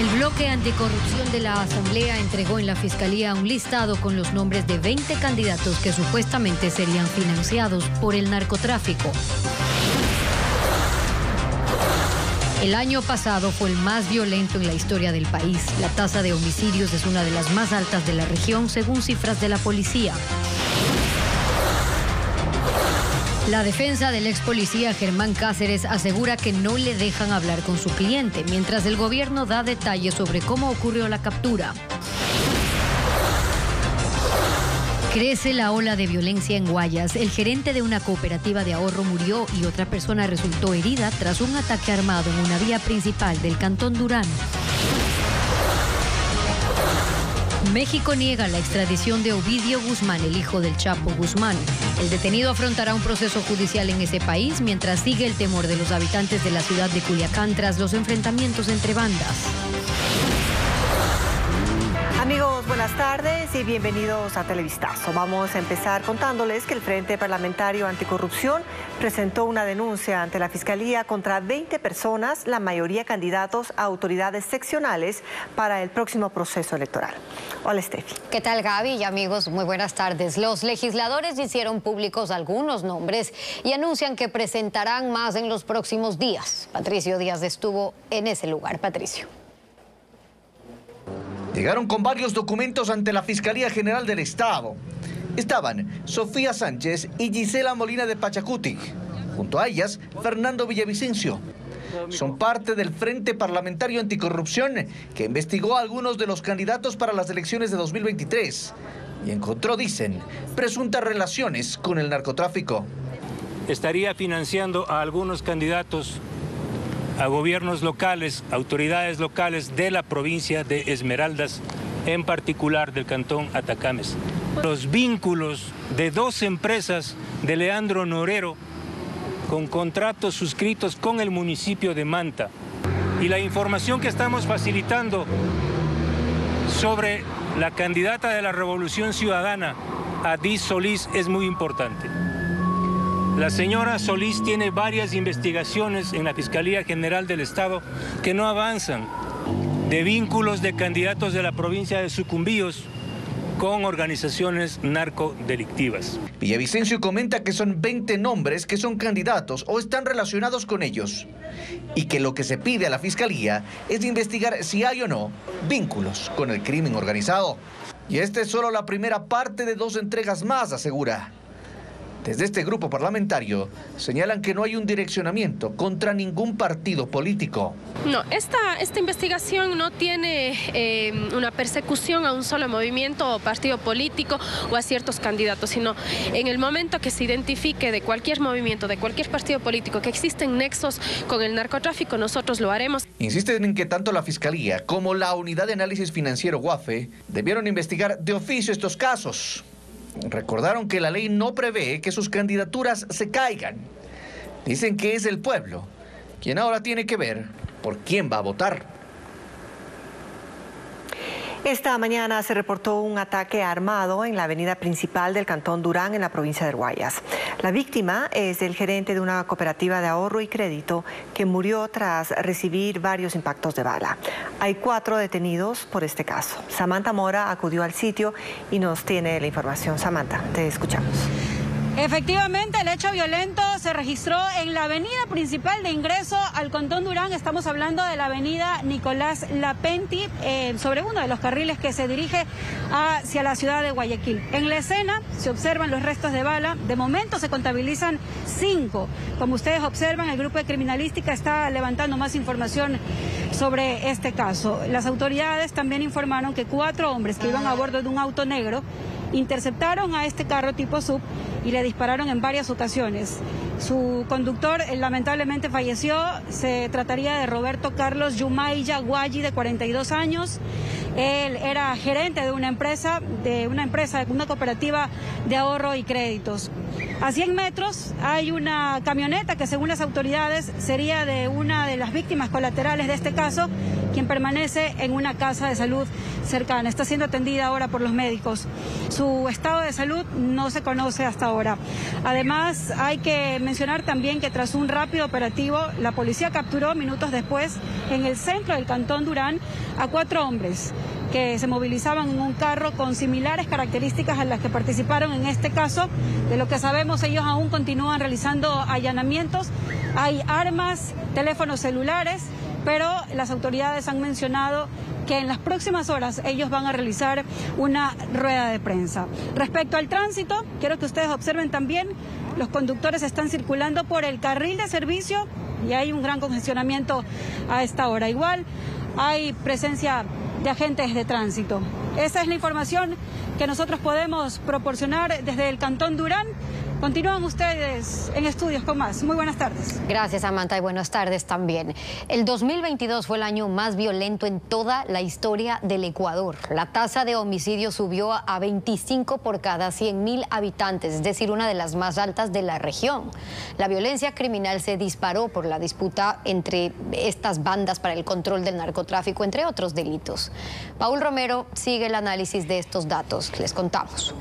El bloque anticorrupción de la Asamblea entregó en la Fiscalía un listado con los nombres de 20 candidatos que supuestamente serían financiados por el narcotráfico. El año pasado fue el más violento en la historia del país. La tasa de homicidios es una de las más altas de la región, según cifras de la policía. La defensa del ex policía Germán Cáceres asegura que no le dejan hablar con su cliente, mientras el gobierno da detalles sobre cómo ocurrió la captura. Crece la ola de violencia en Guayas. El gerente de una cooperativa de ahorro murió y otra persona resultó herida tras un ataque armado en una vía principal del cantón Durán. México niega la extradición de Ovidio Guzmán, el hijo del Chapo Guzmán. El detenido afrontará un proceso judicial en ese país mientras sigue el temor de los habitantes de la ciudad de Culiacán tras los enfrentamientos entre bandas. Amigos, buenas tardes y bienvenidos a Televistazo. Vamos a empezar contándoles que el Frente Parlamentario Anticorrupción presentó una denuncia ante la Fiscalía contra 20 personas, la mayoría candidatos a autoridades seccionales para el próximo proceso electoral. Hola, Steffi. ¿Qué tal, Gaby? Y amigos, muy buenas tardes. Los legisladores hicieron públicos algunos nombres y anuncian que presentarán más en los próximos días. Patricio Díaz estuvo en ese lugar. Patricio. Llegaron con varios documentos ante la Fiscalía General del Estado. Estaban Sofía Sánchez y Gisela Molina de Pachacuti. Junto a ellas, Fernando Villavicencio. Son parte del Frente Parlamentario Anticorrupción que investigó a algunos de los candidatos para las elecciones de 2023 y encontró, dicen, presuntas relaciones con el narcotráfico. Estaría financiando a algunos candidatos a gobiernos locales, autoridades locales de la provincia de Esmeraldas, en particular del cantón Atacames. Los vínculos de 2 empresas de Leandro Norero con contratos suscritos con el municipio de Manta. Y la información que estamos facilitando sobre la candidata de la Revolución Ciudadana, Adís Solís, es muy importante. La señora Solís tiene varias investigaciones en la Fiscalía General del Estado que no avanzan, de vínculos de candidatos de la provincia de Sucumbíos con organizaciones narcodelictivas. Villavicencio comenta que son 20 nombres que son candidatos o están relacionados con ellos y que lo que se pide a la Fiscalía es investigar si hay o no vínculos con el crimen organizado. Y esta es solo la primera parte de 2 entregas más, asegura. Desde este grupo parlamentario señalan que no hay un direccionamiento contra ningún partido político. No, esta investigación no tiene una persecución a un solo movimiento o partido político o a ciertos candidatos, sino en el momento que se identifique de cualquier movimiento, de cualquier partido político que existen nexos con el narcotráfico, nosotros lo haremos. Insisten en que tanto la Fiscalía como la Unidad de Análisis Financiero UAFE debieron investigar de oficio estos casos. Recordaron que la ley no prevé que sus candidaturas se caigan. Dicen que es el pueblo quien ahora tiene que ver por quién va a votar. Esta mañana se reportó un ataque armado en la avenida principal del cantón Durán, en la provincia de Guayas. La víctima es el gerente de una cooperativa de ahorro y crédito que murió tras recibir varios impactos de bala. Hay 4 detenidos por este caso. Samantha Mora acudió al sitio y nos tiene la información. Samantha, te escuchamos. Efectivamente, el hecho violento se registró en la avenida principal de ingreso al cantón Durán. Estamos hablando de la avenida Nicolás Lapenti, sobre uno de los carriles que se dirige hacia la ciudad de Guayaquil. En la escena se observan los restos de bala. De momento se contabilizan 5. Como ustedes observan, el grupo de criminalística está levantando más información sobre este caso. Las autoridades también informaron que 4 hombres que iban a bordo de un auto negro interceptaron a este carro tipo SUV y le dispararon en varias ocasiones. Su conductor lamentablemente falleció. Se trataría de Roberto Carlos Yumaya Guayi, de 42 años. Él era gerente de una cooperativa de ahorro y créditos. A 100 metros hay una camioneta que, según las autoridades, sería de una de las víctimas colaterales de este caso, quien permanece en una casa de salud cercana. Está siendo atendida ahora por los médicos. Su estado de salud no se conoce hasta ahora. Además, hay que mencionar también que tras un rápido operativo, la policía capturó minutos después en el centro del Cantón Durán a 4 hombres que se movilizaban en un carro con similares características a las que participaron en este caso. De lo que sabemos, ellos aún continúan realizando allanamientos. Hay armas, teléfonos celulares, pero las autoridades han mencionado que en las próximas horas ellos van a realizar una rueda de prensa. Respecto al tránsito, quiero que ustedes observen también, los conductores están circulando por el carril de servicio y hay un gran congestionamiento a esta hora. Igual hay presencia de agentes de tránsito. Esa es la información que nosotros podemos proporcionar desde el Cantón Durán. Continúan ustedes en estudios con más. Muy buenas tardes. Gracias, Samantha, y buenas tardes también. El 2022 fue el año más violento en toda la historia del Ecuador. La tasa de homicidios subió a 25 por cada 100.000 habitantes, es decir, una de las más altas de la región. La violencia criminal se disparó por la disputa entre estas bandas para el control del narcotráfico, entre otros delitos. Paul Romero sigue el análisis de estos datos. Les contamos.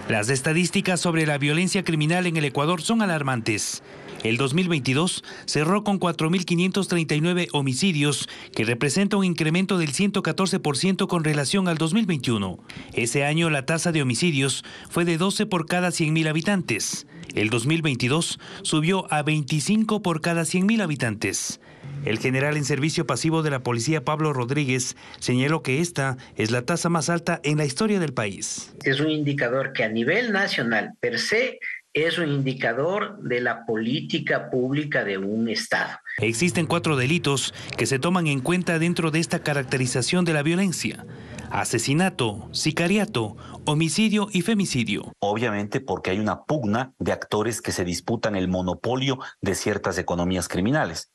Las estadísticas sobre la violencia criminal en el Ecuador son alarmantes. El 2022 cerró con 4.539 homicidios, que representa un incremento del 114% con relación al 2021. Ese año la tasa de homicidios fue de 12 por cada 100.000 habitantes. El 2022 subió a 25 por cada 100.000 habitantes. El general en servicio pasivo de la policía, Pablo Rodríguez, señaló que esta es la tasa más alta en la historia del país. Es un indicador que a nivel nacional, per se, es un indicador de la política pública de un Estado. Existen 4 delitos que se toman en cuenta dentro de esta caracterización de la violencia: asesinato, sicariato, homicidio y femicidio. Obviamente porque hay una pugna de actores que se disputan el monopolio de ciertas economías criminales.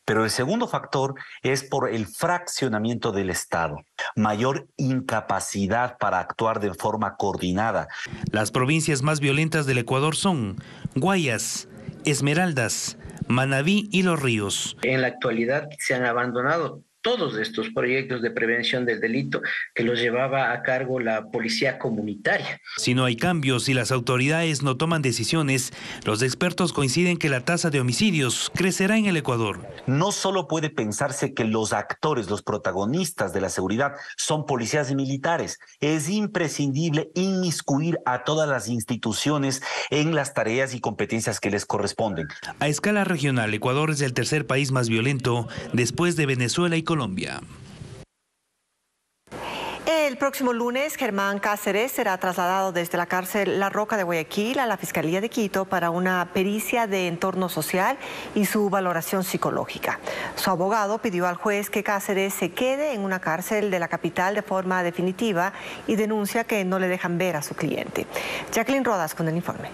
Pero el segundo factor es por el fraccionamiento del Estado, mayor incapacidad para actuar de forma coordinada. Las provincias más violentas del Ecuador son Guayas, Esmeraldas, Manabí y Los Ríos. En la actualidad se han abandonado todos estos proyectos de prevención del delito que los llevaba a cargo la policía comunitaria. Si no hay cambios y las autoridades no toman decisiones, los expertos coinciden que la tasa de homicidios crecerá en el Ecuador. No solo puede pensarse que los actores, los protagonistas de la seguridad son policías y militares. Es imprescindible inmiscuir a todas las instituciones en las tareas y competencias que les corresponden. A escala regional, Ecuador es el tercer país más violento después de Venezuela y Colombia. El próximo lunes, Germán Cáceres será trasladado desde la cárcel La Roca de Guayaquil a la Fiscalía de Quito para una pericia de entorno social y su valoración psicológica. Su abogado pidió al juez que Cáceres se quede en una cárcel de la capital de forma definitiva y denuncia que no le dejan ver a su cliente. Jacqueline Rodas con el informe.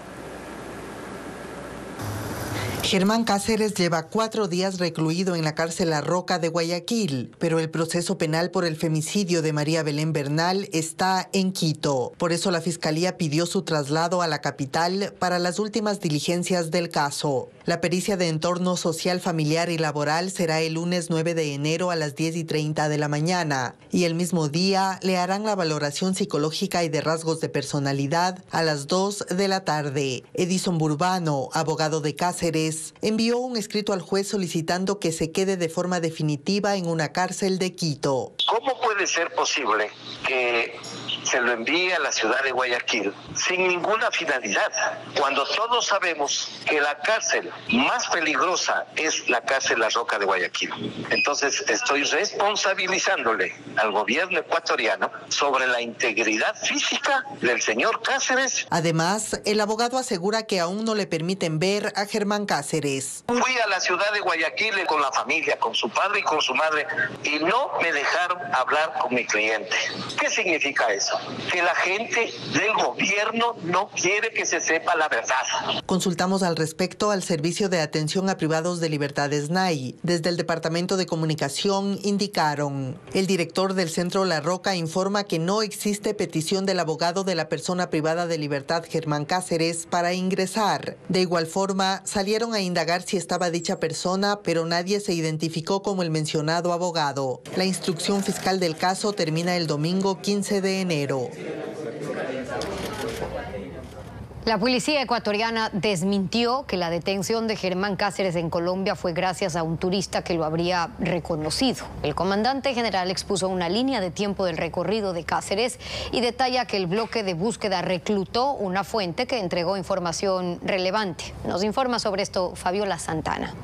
Germán Cáceres lleva 4 días recluido en la cárcel La Roca de Guayaquil, pero el proceso penal por el femicidio de María Belén Bernal está en Quito. Por eso la Fiscalía pidió su traslado a la capital para las últimas diligencias del caso. La pericia de entorno social, familiar y laboral será el lunes 9 de enero a las 10:30 de la mañana y el mismo día le harán la valoración psicológica y de rasgos de personalidad a las 2 de la tarde. Edison Burbano, abogado de Cáceres, envió un escrito al juez solicitando que se quede de forma definitiva en una cárcel de Quito. ¿Cómo puede ser posible que se lo envíe a la ciudad de Guayaquil sin ninguna finalidad, cuando todos sabemos que la cárcel más peligrosa es la cárcel La Roca de Guayaquil? Entonces estoy responsabilizándole al gobierno ecuatoriano sobre la integridad física del señor Cáceres. Además, el abogado asegura que aún no le permiten ver a Germán Cáceres. Fui a la ciudad de Guayaquil con la familia, con su padre y con su madre, y no me dejaron hablar con mi cliente. ¿Qué significa eso? pasa? Que la gente del gobierno no quiere que se sepa la verdad. Consultamos al respecto al Servicio de Atención a Privados de Libertad SNAI. Desde el Departamento de Comunicación indicaron: el director del Centro La Roca informa que no existe petición del abogado de la persona privada de libertad Germán Cáceres para ingresar. De igual forma, salieron a indagar si estaba dicha persona, pero nadie se identificó como el mencionado abogado. La instrucción fiscal del caso termina el domingo 15 de enero. La policía ecuatoriana desmintió que la detención de Germán Cáceres en Colombia fue gracias a un turista que lo habría reconocido. El comandante general expuso una línea de tiempo del recorrido de Cáceres y detalla que el bloque de búsqueda reclutó una fuente que entregó información relevante. Nos informa sobre esto Fabiola Santana.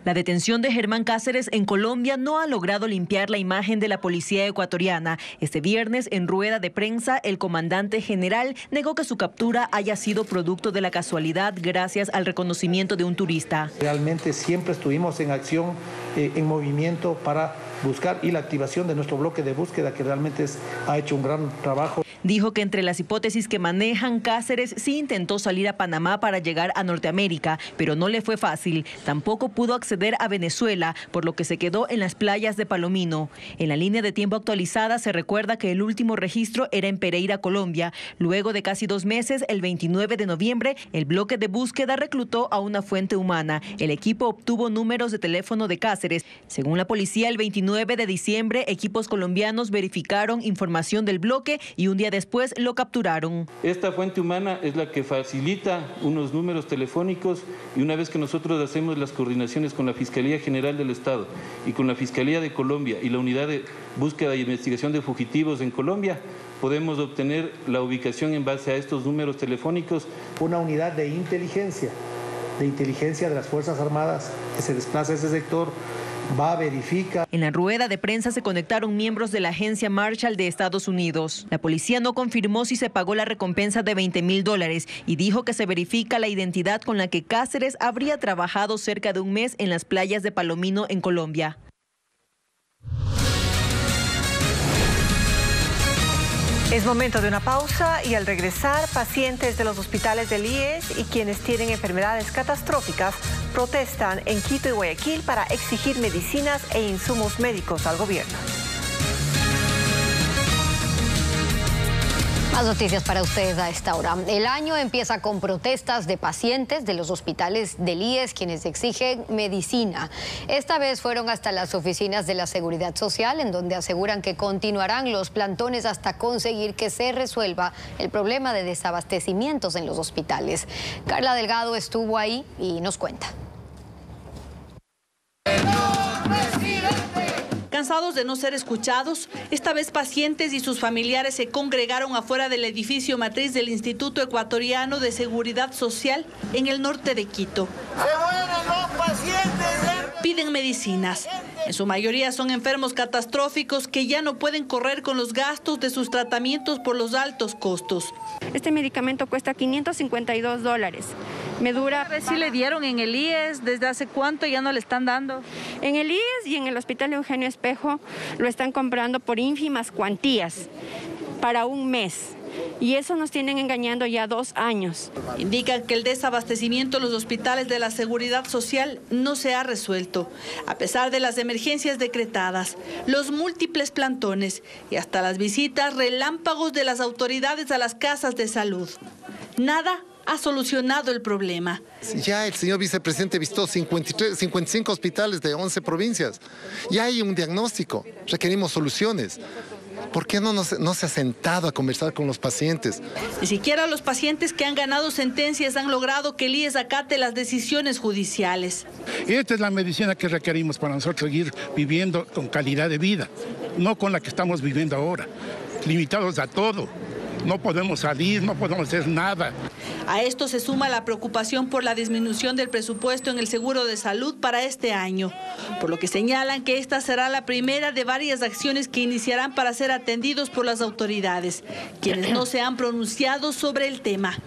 La detención de Germán Cáceres en Colombia no ha logrado limpiar la imagen de la policía ecuatoriana. Este viernes, en rueda de prensa, el comandante general negó que su captura haya sido producto de la casualidad gracias al reconocimiento de un turista. Realmente siempre estuvimos en acción, en movimiento para buscar, y la activación de nuestro bloque de búsqueda, que realmente ha hecho un gran trabajo. Dijo que entre las hipótesis que manejan, Cáceres sí intentó salir a Panamá para llegar a Norteamérica, pero no le fue fácil. Tampoco pudo acceder a Venezuela, por lo que se quedó en las playas de Palomino. En la línea de tiempo actualizada se recuerda que el último registro era en Pereira, Colombia. Luego de casi 2 meses, el 29 de noviembre, el bloque de búsqueda reclutó a una fuente humana. El equipo obtuvo números de teléfono de Cáceres. Según la policía, el 29 de diciembre, equipos colombianos verificaron información del bloque y un día después lo capturaron. Esta fuente humana es la que facilita unos números telefónicos, y una vez que nosotros hacemos las coordinaciones con la Fiscalía General del Estado y con la Fiscalía de Colombia y la Unidad de Búsqueda y Investigación de Fugitivos en Colombia, podemos obtener la ubicación en base a estos números telefónicos. Una unidad de inteligencia de las Fuerzas Armadas que se desplaza a ese sector, va, verifica. En la rueda de prensa se conectaron miembros de la agencia Marshall de Estados Unidos. La policía no confirmó si se pagó la recompensa de $20,000 y dijo que se verifica la identidad con la que Cáceres habría trabajado cerca de un mes en las playas de Palomino, en Colombia. Es momento de una pausa y al regresar, pacientes de los hospitales del IES y quienes tienen enfermedades catastróficas protestan en Quito y Guayaquil para exigir medicinas e insumos médicos al gobierno. Más noticias para ustedes a esta hora. El año empieza con protestas de pacientes de los hospitales del IES, quienes exigen medicina. Esta vez fueron hasta las oficinas de la Seguridad Social, en donde aseguran que continuarán los plantones hasta conseguir que se resuelva el problema de desabastecimientos en los hospitales. Carla Delgado estuvo ahí y nos cuenta. Cansados de no ser escuchados, esta vez pacientes y sus familiares se congregaron afuera del edificio matriz del Instituto Ecuatoriano de Seguridad Social en el norte de Quito. ¡Se mueren los pacientes! Piden medicinas. En su mayoría son enfermos catastróficos que ya no pueden correr con los gastos de sus tratamientos por los altos costos. Este medicamento cuesta $552. Me dura... ¿Sí le dieron en el IES? ¿Desde hace cuánto ya no le están dando? En el IES y en el Hospital Eugenio Espejo lo están comprando por ínfimas cuantías para un mes. Y eso nos tienen engañando ya 2 años. Indican que el desabastecimiento en los hospitales de la Seguridad Social no se ha resuelto, a pesar de las emergencias decretadas, los múltiples plantones y hasta las visitas relámpagos de las autoridades a las casas de salud. Nada ha solucionado el problema. Ya el señor vicepresidente visitó 55 hospitales de 11 provincias. Ya hay un diagnóstico, requerimos soluciones. ¿Por qué no se ha sentado a conversar con los pacientes? Ni siquiera los pacientes que han ganado sentencias han logrado que el IES acate las decisiones judiciales. Esta es la medicina que requerimos para nosotros seguir viviendo con calidad de vida, no con la que estamos viviendo ahora, limitados a todo. No podemos salir, no podemos hacer nada. A esto se suma la preocupación por la disminución del presupuesto en el seguro de salud para este año, por lo que señalan que esta será la primera de varias acciones que iniciarán para ser atendidos por las autoridades, quienes no se han pronunciado sobre el tema.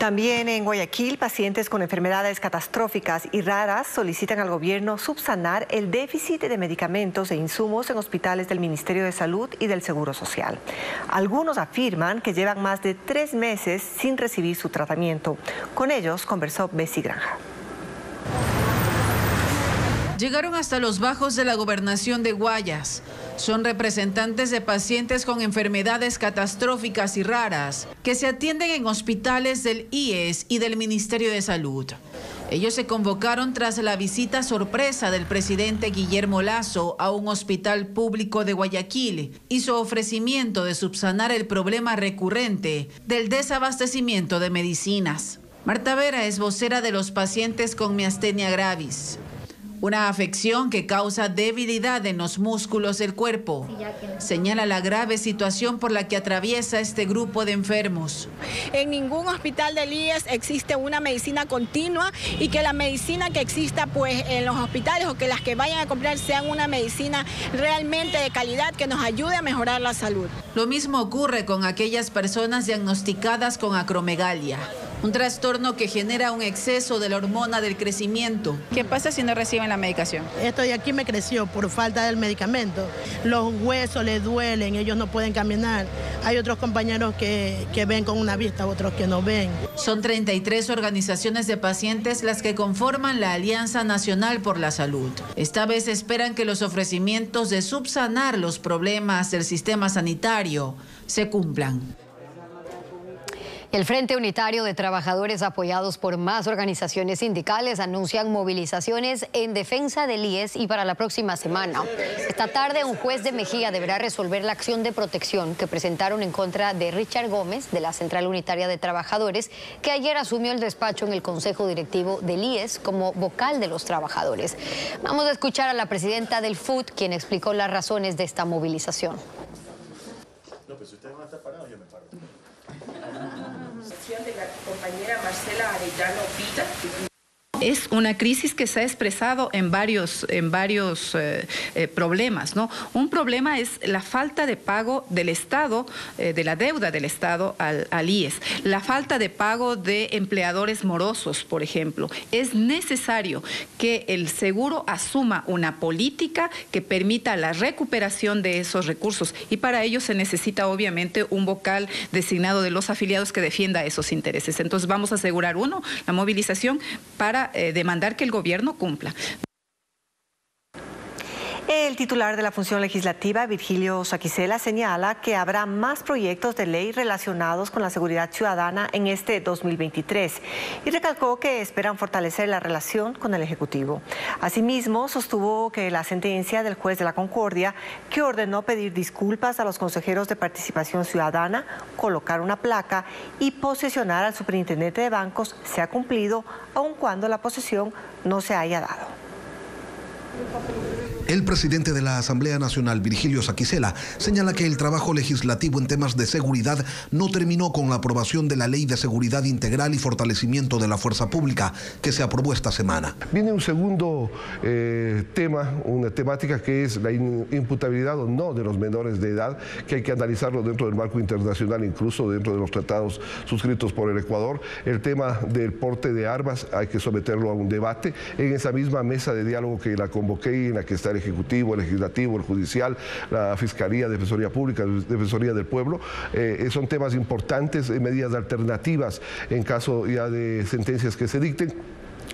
También en Guayaquil, pacientes con enfermedades catastróficas y raras solicitan al gobierno subsanar el déficit de medicamentos e insumos en hospitales del Ministerio de Salud y del Seguro Social. Algunos afirman que llevan más de 3 meses sin recibir su tratamiento. Con ellos conversó Bessie Granja. Llegaron hasta los bajos de la gobernación de Guayas. Son representantes de pacientes con enfermedades catastróficas y raras que se atienden en hospitales del IES y del Ministerio de Salud. Ellos se convocaron tras la visita sorpresa del presidente Guillermo Lasso a un hospital público de Guayaquil y su ofrecimiento de subsanar el problema recurrente del desabastecimiento de medicinas. Marta Vera es vocera de los pacientes con miastenia gravis, una afección que causa debilidad en los músculos del cuerpo. Señala la grave situación por la que atraviesa este grupo de enfermos. En ningún hospital del IES existe una medicina continua y que la medicina que exista pues en los hospitales o que las que vayan a comprar sean una medicina realmente de calidad que nos ayude a mejorar la salud. Lo mismo ocurre con aquellas personas diagnosticadas con acromegalia, un trastorno que genera un exceso de la hormona del crecimiento. ¿Qué pasa si no reciben la medicación? Esto de aquí me creció por falta del medicamento. Los huesos les duelen, ellos no pueden caminar. Hay otros compañeros que ven con una vista, otros que no ven. Son 33 organizaciones de pacientes las que conforman la Alianza Nacional por la Salud. Esta vez esperan que los ofrecimientos de subsanar los problemas del sistema sanitario se cumplan. El Frente Unitario de Trabajadores, apoyados por más organizaciones sindicales, anuncian movilizaciones en defensa del IES y para la próxima semana. Esta tarde, un juez de Mejía deberá resolver la acción de protección que presentaron en contra de Richard Gómez, de la Central Unitaria de Trabajadores, que ayer asumió el despacho en el Consejo Directivo del IES como vocal de los trabajadores. Vamos a escuchar a la presidenta del FUT, quien explicó las razones de esta movilización. No, pues si ustedes van a estar parados, yo me paro. De la compañera Marcela Arellano Villa. Es una crisis que se ha expresado en varios problemas, ¿no? Un problema es la falta de pago del Estado, de la deuda del Estado al IES, la falta de pago de empleadores morosos, por ejemplo. Es necesario que el seguro asuma una política que permita la recuperación de esos recursos y para ello se necesita obviamente un vocal designado de los afiliados que defienda esos intereses. Entonces vamos a asegurar, uno, la movilización para demandar que el gobierno cumpla. El titular de la función legislativa, Virgilio Saquicela, señala que habrá más proyectos de ley relacionados con la seguridad ciudadana en este 2023 y recalcó que esperan fortalecer la relación con el Ejecutivo. Asimismo, sostuvo que la sentencia del juez de la Concordia, que ordenó pedir disculpas a los consejeros de Participación Ciudadana, colocar una placa y posesionar al superintendente de bancos, se ha cumplido, aun cuando la posesión no se haya dado. El presidente de la Asamblea Nacional, Virgilio Saquicela, señala que el trabajo legislativo en temas de seguridad no terminó con la aprobación de la Ley de Seguridad Integral y Fortalecimiento de la Fuerza Pública, que se aprobó esta semana. Viene un segundo tema, una temática que es la imputabilidad o no de los menores de edad, que hay que analizarlo dentro del marco internacional, incluso dentro de los tratados suscritos por el Ecuador. El tema del porte de armas hay que someterlo a un debate en esa misma mesa de diálogo que la convoqué y en la que está el Ejecutivo, el Legislativo, el Judicial, la Fiscalía, Defensoría Pública, Defensoría del Pueblo. Son temas importantes, medidas alternativas en caso ya de sentencias que se dicten.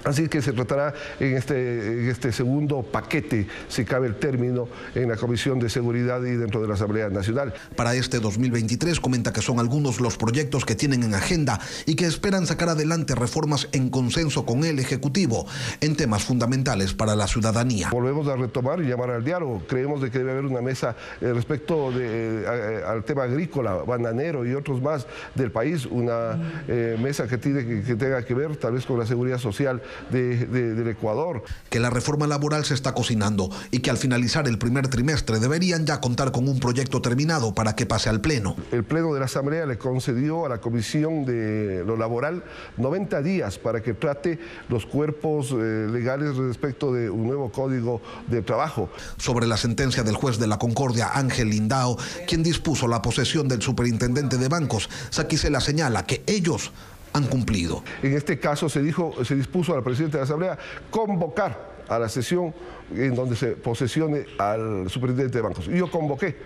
Así que se tratará en este segundo paquete, si cabe el término, en la Comisión de Seguridad y dentro de la Asamblea Nacional. Para este 2023 comenta que son algunos los proyectos que tienen en agenda y que esperan sacar adelante reformas en consenso con el Ejecutivo en temas fundamentales para la ciudadanía. Volvemos a retomar y llamar al diálogo. Creemos de que debe haber una mesa respecto al tema agrícola, bananero y otros más del país, una mesa que tenga que ver tal vez con la seguridad social del Ecuador. Que la reforma laboral se está cocinando y que al finalizar el primer trimestre deberían ya contar con un proyecto terminado para que pase al Pleno. El Pleno de la Asamblea le concedió a la Comisión de lo Laboral 90 días para que trate los cuerpos legales respecto de un nuevo Código de Trabajo. Sobre la sentencia del juez de la Concordia, Ángel Lindao, quien dispuso la posesión del superintendente de bancos, Saquicela señala que ellos han cumplido. En este caso se dispuso al presidente de la Asamblea convocar a la sesión en donde se posesione al superintendente de bancos. Yo convoqué,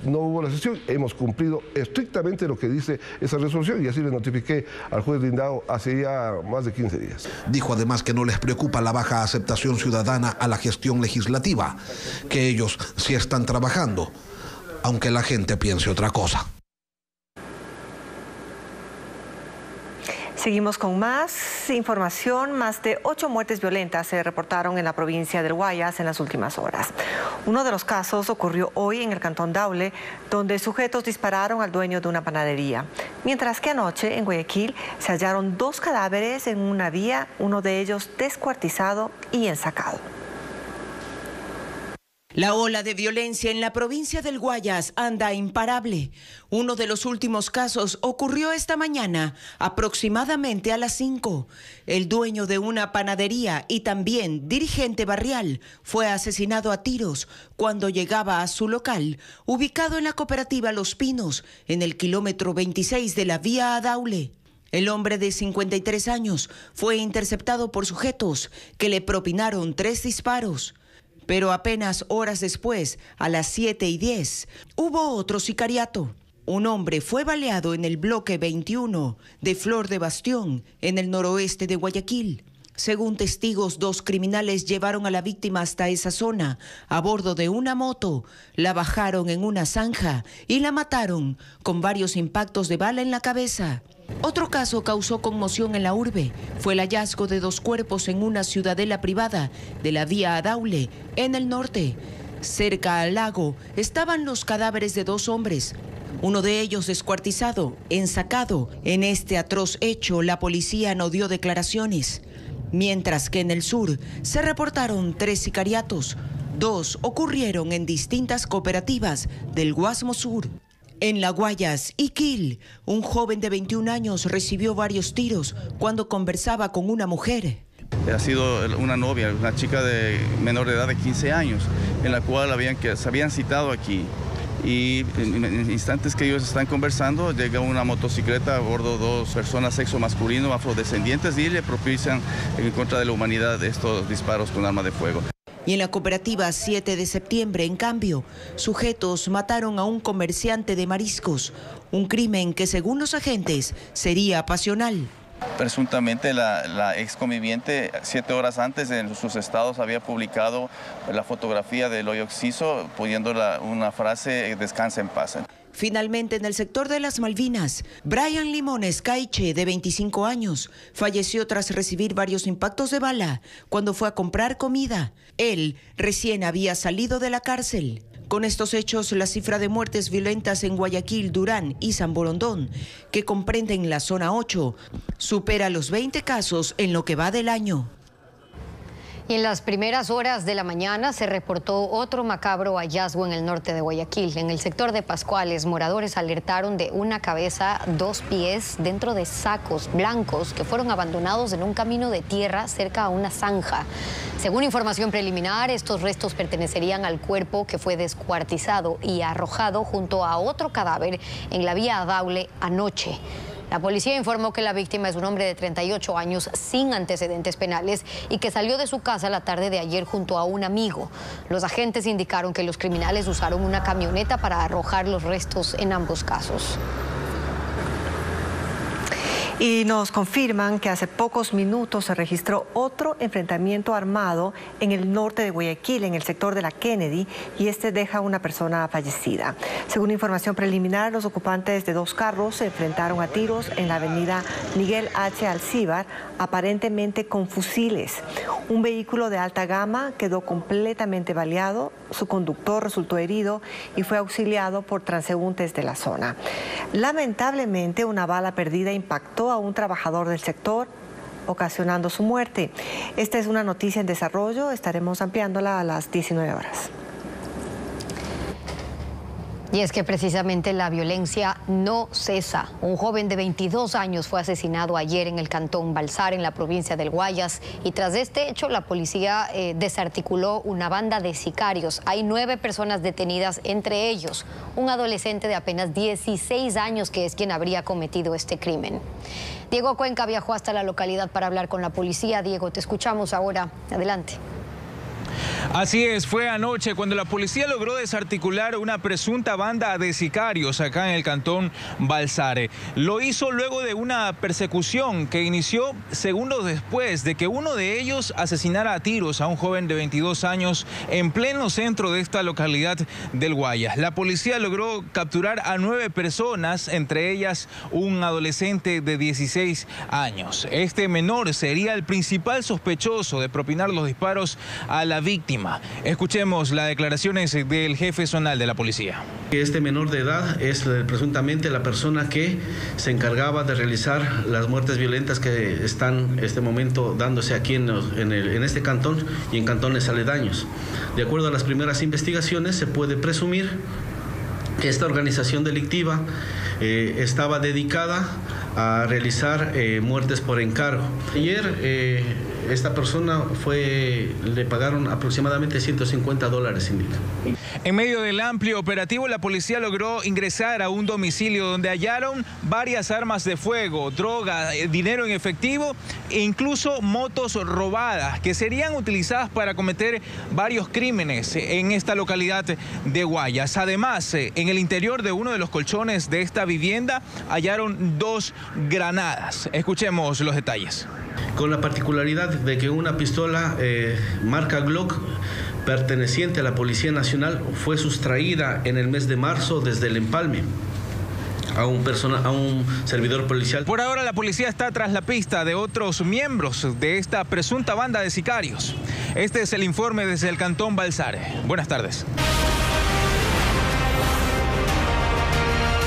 no hubo la sesión, hemos cumplido estrictamente lo que dice esa resolución y así le notifiqué al juez Lindao hace ya más de 15 días. Dijo además que no les preocupa la baja aceptación ciudadana a la gestión legislativa, que ellos sí están trabajando, aunque la gente piense otra cosa. Seguimos con más información. Más de 8 muertes violentas se reportaron en la provincia del Guayas en las últimas horas. Uno de los casos ocurrió hoy en el cantón Daule, donde sujetos dispararon al dueño de una panadería. Mientras que anoche en Guayaquil se hallaron 2 cadáveres en una vía, uno de ellos descuartizado y ensacado. La ola de violencia en la provincia del Guayas anda imparable. Uno de los últimos casos ocurrió esta mañana, aproximadamente a las 5. El dueño de una panadería y también dirigente barrial fue asesinado a tiros cuando llegaba a su local, ubicado en la cooperativa Los Pinos, en el kilómetro 26 de la vía a Daule. El hombre de 53 años fue interceptado por sujetos que le propinaron 3 disparos. Pero apenas horas después, a las 7:10, hubo otro sicariato. Un hombre fue baleado en el bloque 21 de Flor de Bastión, en el noroeste de Guayaquil. Según testigos, 2 criminales llevaron a la víctima hasta esa zona a bordo de una moto, la bajaron en una zanja y la mataron con varios impactos de bala en la cabeza. Otro caso causó conmoción en la urbe. Fue el hallazgo de 2 cuerpos en una ciudadela privada de la vía a Daule, en el norte. Cerca al lago estaban los cadáveres de 2 hombres. Uno de ellos descuartizado, ensacado. En este atroz hecho, la policía no dio declaraciones. Mientras que en el sur se reportaron 3 sicariatos. 2 ocurrieron en distintas cooperativas del Guasmo Sur. En La Guayas, Iquil, un joven de 21 años recibió varios tiros cuando conversaba con una mujer. Ha sido una novia, una chica de menor de edad de 15 años, en la cual se habían citado aquí. Y en instantes que ellos están conversando, llega una motocicleta a bordo 2 personas sexo masculino afrodescendientes y le propician en contra de la humanidad estos disparos con arma de fuego. Y en la cooperativa 7 de septiembre, en cambio, sujetos mataron a un comerciante de mariscos, un crimen que según los agentes sería pasional. Presuntamente la ex conviviente 7 horas antes en sus estados había publicado la fotografía del hoyo Oxiso poniendo una frase "descansa en paz". Finalmente, en el sector de las Malvinas, Brian Limones Caiche, de 25 años, falleció tras recibir varios impactos de bala cuando fue a comprar comida. Él recién había salido de la cárcel. Con estos hechos, la cifra de muertes violentas en Guayaquil, Durán y San Borondón, que comprenden la zona 8, supera los 20 casos en lo que va del año. Y en las primeras horas de la mañana se reportó otro macabro hallazgo en el norte de Guayaquil. En el sector de Pascuales, moradores alertaron de una cabeza, 2 pies dentro de sacos blancos que fueron abandonados en un camino de tierra cerca a una zanja. Según información preliminar, estos restos pertenecerían al cuerpo que fue descuartizado y arrojado junto a otro cadáver en la vía a Daule anoche. La policía informó que la víctima es un hombre de 38 años sin antecedentes penales y que salió de su casa la tarde de ayer junto a un amigo. Los agentes indicaron que los criminales usaron una camioneta para arrojar los restos en ambos casos. Y nos confirman que hace pocos minutos se registró otro enfrentamiento armado en el norte de Guayaquil, en el sector de la Kennedy, y este deja a una persona fallecida. Según información preliminar, los ocupantes de 2 carros se enfrentaron a tiros en la avenida Miguel H. Alcíbar, aparentemente con fusiles. Un vehículo de alta gama quedó completamente baleado, su conductor resultó herido y fue auxiliado por transeúntes de la zona. Lamentablemente, una bala perdida impactó a un trabajador del sector, ocasionando su muerte. Esta es una noticia en desarrollo, estaremos ampliándola a las 19 horas. Y es que precisamente la violencia no cesa. Un joven de 22 años fue asesinado ayer en el cantón Balsar, en la provincia del Guayas, y tras este hecho la policía desarticuló una banda de sicarios. Hay 9 personas detenidas, entre ellos un adolescente de apenas 16 años que es quien habría cometido este crimen. Diego Cuenca viajó hasta la localidad para hablar con la policía. Diego, te escuchamos ahora. Adelante. Así es, fue anoche cuando la policía logró desarticular una presunta banda de sicarios acá en el cantón Balsare. Lo hizo luego de una persecución que inició segundos después de que uno de ellos asesinara a tiros a un joven de 22 años en pleno centro de esta localidad del Guayas. La policía logró capturar a 9 personas, entre ellas un adolescente de 16 años. Este menor sería el principal sospechoso de propinar los disparos a la víctima. Escuchemos las declaraciones del jefe zonal de la policía. Este menor de edad es presuntamente la persona que se encargaba de realizar las muertes violentas que están en este momento dándose aquí en este cantón y en cantones aledaños. De acuerdo a las primeras investigaciones, se puede presumir que esta organización delictiva estaba dedicada a realizar muertes por encargo. Ayer esta persona le pagaron aproximadamente $150, indica. En medio del amplio operativo, la policía logró ingresar a un domicilio donde hallaron varias armas de fuego, droga, dinero en efectivo e incluso motos robadas que serían utilizadas para cometer varios crímenes en esta localidad de Guayas. Además, en el interior de uno de los colchones de esta vivienda hallaron 2 granadas. Escuchemos los detalles. Con la particularidad de que una pistola marca Glock perteneciente a la Policía Nacional fue sustraída en el mes de marzo desde el empalme a un servidor policial. Por ahora la policía está tras la pista de otros miembros de esta presunta banda de sicarios. Este es el informe desde el cantón Balsare. Buenas tardes.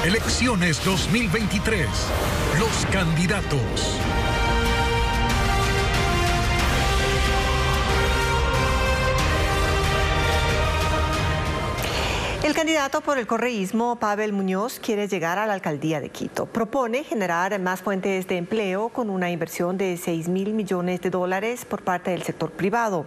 Elecciones 2023. Los candidatos. El candidato por el correísmo, Pavel Muñoz, quiere llegar a la alcaldía de Quito. Propone generar más fuentes de empleo con una inversión de $6.000 millones por parte del sector privado.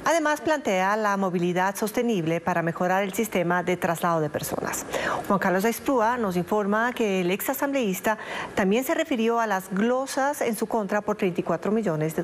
Además, plantea la movilidad sostenible para mejorar el sistema de traslado de personas. Juan Carlos Aizprúa nos informa que el exasambleísta también se refirió a las glosas en su contra por $34 millones.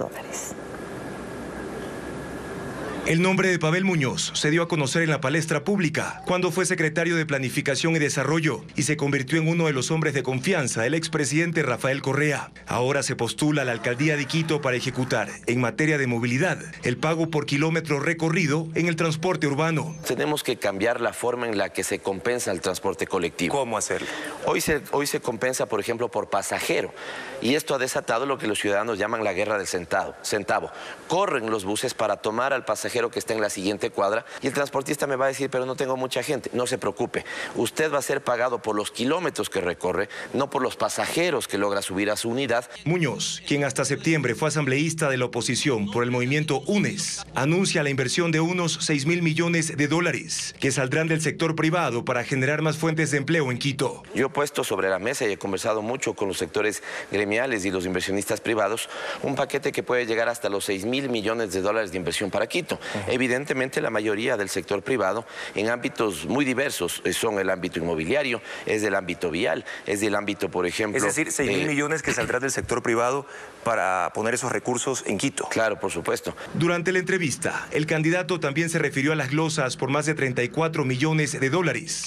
El nombre de Pavel Muñoz se dio a conocer en la palestra pública cuando fue secretario de Planificación y Desarrollo y se convirtió en uno de los hombres de confianza del expresidente Rafael Correa. Ahora se postula a la alcaldía de Quito para ejecutar, en materia de movilidad, el pago por kilómetro recorrido en el transporte urbano. Tenemos que cambiar la forma en la que se compensa el transporte colectivo. ¿Cómo hacerlo? Hoy se compensa, por ejemplo, por pasajero. Y esto ha desatado lo que los ciudadanos llaman la guerra del centavo. Corren los buses para tomar al pasajero que está en la siguiente cuadra y el transportista me va a decir, pero no tengo mucha gente. No se preocupe, usted va a ser pagado por los kilómetros que recorre, no por los pasajeros que logra subir a su unidad. Muñoz, quien hasta septiembre fue asambleísta de la oposición por el movimiento UNES, anuncia la inversión de unos $6.000 millones que saldrán del sector privado para generar más fuentes de empleo en Quito. Yo he puesto sobre la mesa y he conversado mucho con los sectores gremiales y los inversionistas privados un paquete que puede llegar hasta los $6.000 millones de inversión para Quito. Evidentemente la mayoría del sector privado en ámbitos muy diversos son el ámbito inmobiliario, es del ámbito vial, es del ámbito, por ejemplo... Es decir, $6.000 millones que saldrán del sector privado para poner esos recursos en Quito. Claro, por supuesto. Durante la entrevista, el candidato también se refirió a las glosas por más de $34 millones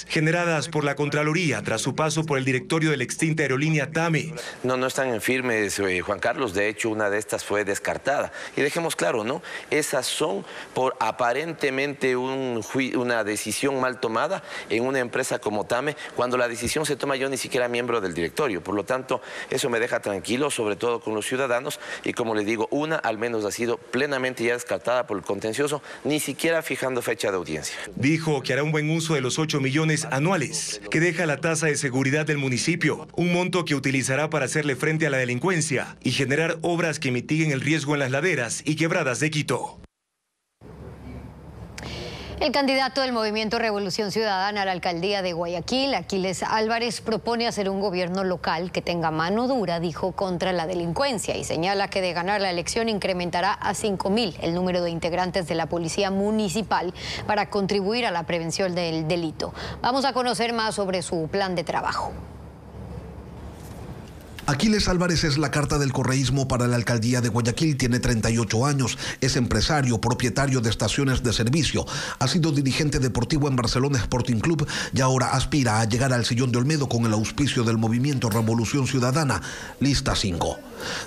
generadas por la Contraloría tras su paso por el directorio de la extinta aerolínea TAME. No están en firmes, Juan Carlos. De hecho, una de estas fue descartada. Y dejemos claro, ¿no? Esas son por aparentemente una decisión mal tomada en una empresa como TAME. Cuando la decisión se toma, yo ni siquiera miembro del directorio. Por lo tanto, eso me deja tranquilo, sobre todo con los ciudadanos. Y como les digo, una al menos ha sido plenamente ya descartada por el contencioso, ni siquiera fijando fecha de audiencia. Dijo que hará un buen uso de los 8 millones anuales que deja la tasa de seguridad del municipio, un monto que utilizará para hacerle frente a la delincuencia y generar obras que mitiguen el riesgo en las laderas y quebradas de Quito. El candidato del Movimiento Revolución Ciudadana a la alcaldía de Guayaquil, Aquiles Álvarez, propone hacer un gobierno local que tenga mano dura, dijo, contra la delincuencia, y señala que de ganar la elección incrementará a 5.000 el número de integrantes de la policía municipal para contribuir a la prevención del delito. Vamos a conocer más sobre su plan de trabajo. Aquiles Álvarez es la carta del correísmo para la alcaldía de Guayaquil, tiene 38 años, es empresario, propietario de estaciones de servicio, ha sido dirigente deportivo en Barcelona Sporting Club y ahora aspira a llegar al sillón de Olmedo con el auspicio del movimiento Revolución Ciudadana, Lista 5.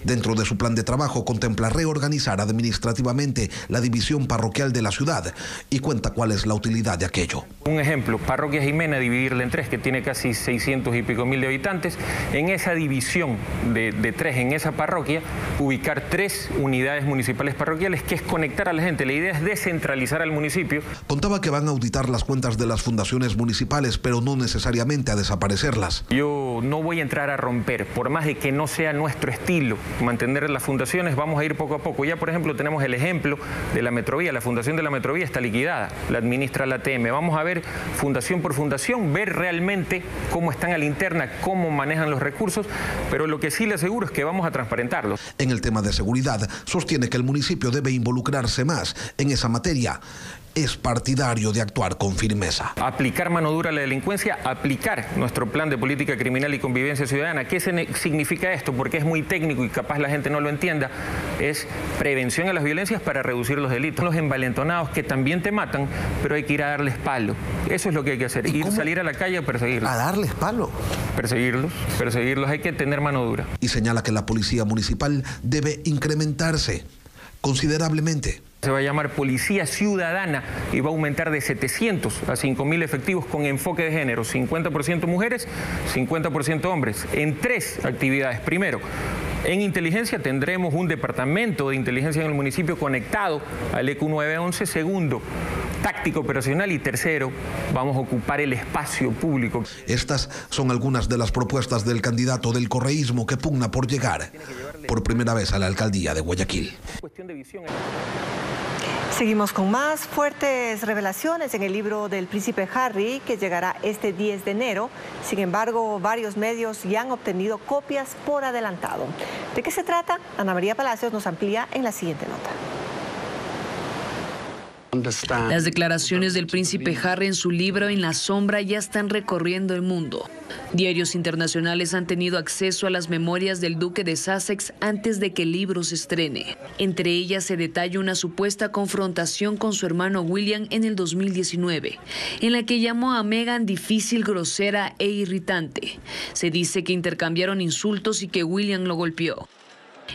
Dentro de su plan de trabajo contempla reorganizar administrativamente la división parroquial de la ciudad y cuenta cuál es la utilidad de aquello. Un ejemplo, Parroquia Jimena, dividirla en 3, que tiene casi 600 y pico mil de habitantes. En esa división de 3, en esa parroquia, ubicar 3 unidades municipales parroquiales, que es conectar a la gente. La idea es descentralizar al municipio. Contaba que van a auditar las cuentas de las fundaciones municipales, pero no necesariamente a desaparecerlas. Yo no voy a entrar a romper, por más de que no sea nuestro estilo mantener las fundaciones, vamos a ir poco a poco. Ya, por ejemplo, tenemos el ejemplo de la Metrovía. La fundación de la Metrovía está liquidada, la administra la ATM. Vamos a ver fundación por fundación, ver realmente cómo están a la interna, cómo manejan los recursos, pero lo que sí le aseguro es que vamos a transparentarlos. En el tema de seguridad, sostiene que el municipio debe involucrarse más en esa materia. Es partidario de actuar con firmeza. Aplicar mano dura a la delincuencia, aplicar nuestro plan de política criminal y convivencia ciudadana. ¿Qué significa esto? Porque es muy técnico y capaz la gente no lo entienda. Es prevención a las violencias para reducir los delitos. Los envalentonados que también te matan, pero hay que ir a darles palo. Eso es lo que hay que hacer. Salir a la calle a perseguirlos. ¿A darles palo? Perseguirlos. Hay que tener mano dura. Y señala que la policía municipal debe incrementarse considerablemente. Se va a llamar Policía Ciudadana y va a aumentar de 700 a 5.000 efectivos con enfoque de género, 50% mujeres, 50% hombres, en 3 actividades. Primero, en inteligencia tendremos un departamento de inteligencia en el municipio conectado al EQ 911. Segundo, táctico operacional. Y tercero, vamos a ocupar el espacio público. Estas son algunas de las propuestas del candidato del correísmo que pugna por llegar por primera vez a la alcaldía de Guayaquil. Seguimos con más fuertes revelaciones en el libro del príncipe Harry, que llegará este 10 de enero. Sin embargo, varios medios ya han obtenido copias por adelantado. ¿De qué se trata? Ana María Palacios nos amplía en la siguiente nota. Las declaraciones del príncipe Harry en su libro En la sombra ya están recorriendo el mundo. Diarios internacionales han tenido acceso a las memorias del duque de Sussex antes de que el libro se estrene. Entre ellas se detalla una supuesta confrontación con su hermano William en el 2019, en la que llamó a Meghan difícil, grosera e irritante. Se dice que intercambiaron insultos y que William lo golpeó.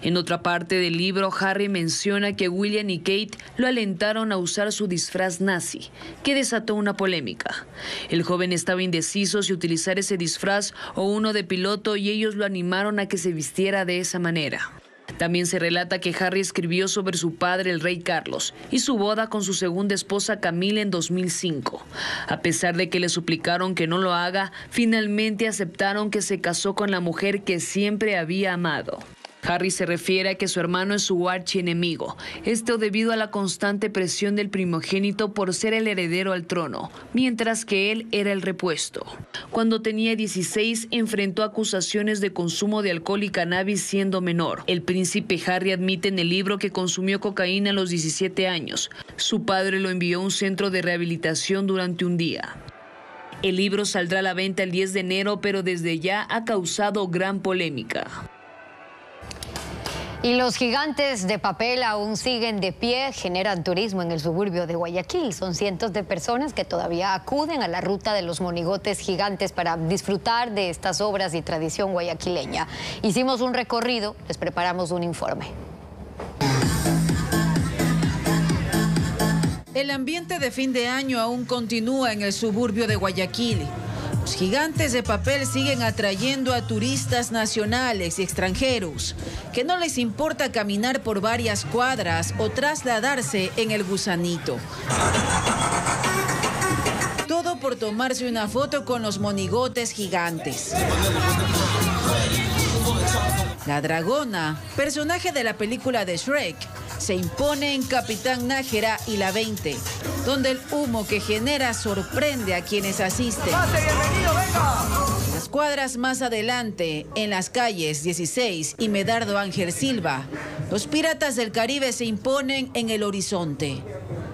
En otra parte del libro, Harry menciona que William y Kate lo alentaron a usar su disfraz nazi, que desató una polémica. El joven estaba indeciso si utilizar ese disfraz o uno de piloto y ellos lo animaron a que se vistiera de esa manera. También se relata que Harry escribió sobre su padre, el rey Carlos, y su boda con su segunda esposa Camila en 2005. A pesar de que le suplicaron que no lo haga, finalmente aceptaron que se casó con la mujer que siempre había amado. Harry se refiere a que su hermano es su archienemigo, esto debido a la constante presión del primogénito por ser el heredero al trono, mientras que él era el repuesto. Cuando tenía 16, enfrentó acusaciones de consumo de alcohol y cannabis siendo menor. El príncipe Harry admite en el libro que consumió cocaína a los 17 años. Su padre lo envió a un centro de rehabilitación durante un día. El libro saldrá a la venta el 10 de enero, pero desde ya ha causado gran polémica. Y los gigantes de papel aún siguen de pie, generan turismo en el suburbio de Guayaquil. Son cientos de personas que todavía acuden a la ruta de los monigotes gigantes para disfrutar de estas obras y tradición guayaquileña. Hicimos un recorrido, les preparamos un informe. El ambiente de fin de año aún continúa en el suburbio de Guayaquil. Los gigantes de papel siguen atrayendo a turistas nacionales y extranjeros, que no les importa caminar por varias cuadras o trasladarse en el gusanito. Todo por tomarse una foto con los monigotes gigantes. La dragona, personaje de la película de Shrek, se impone en Capitán Nájera y la 20, donde el humo que genera sorprende a quienes asisten. ¡Pase, bienvenido, venga! Las cuadras más adelante, en las calles 16 y Medardo Ángel Silva, los piratas del Caribe se imponen en el horizonte.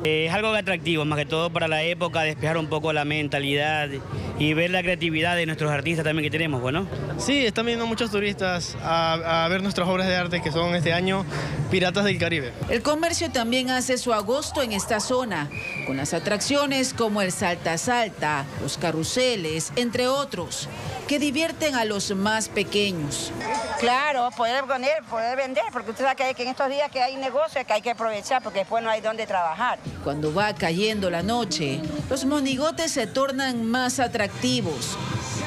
Es algo atractivo, más que todo para la época, despejar un poco la mentalidad y ver la creatividad de nuestros artistas también que tenemos, ¿no? Sí, están viniendo muchos turistas a ver nuestras obras de arte que son este año Piratas del Caribe. El comercio también hace su agosto en esta zona, con las atracciones como el Salta Salta, los carruseles, entre otros, que divierten a los más pequeños. Claro, poder vender, porque usted sabe que en estos días que hay negocio que hay que aprovechar porque después no hay dónde trabajar. Cuando va cayendo la noche, los monigotes se tornan más atractivos,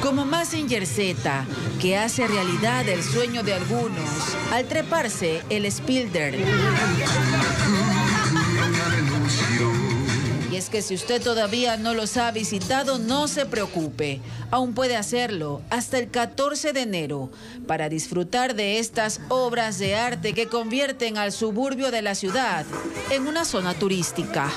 como Mazinger Z, que hace realidad el sueño de algunos al treparse el Spilder. Y es que si usted todavía no los ha visitado, no se preocupe. Aún puede hacerlo hasta el 14 de enero para disfrutar de estas obras de arte que convierten al suburbio de la ciudad en una zona turística.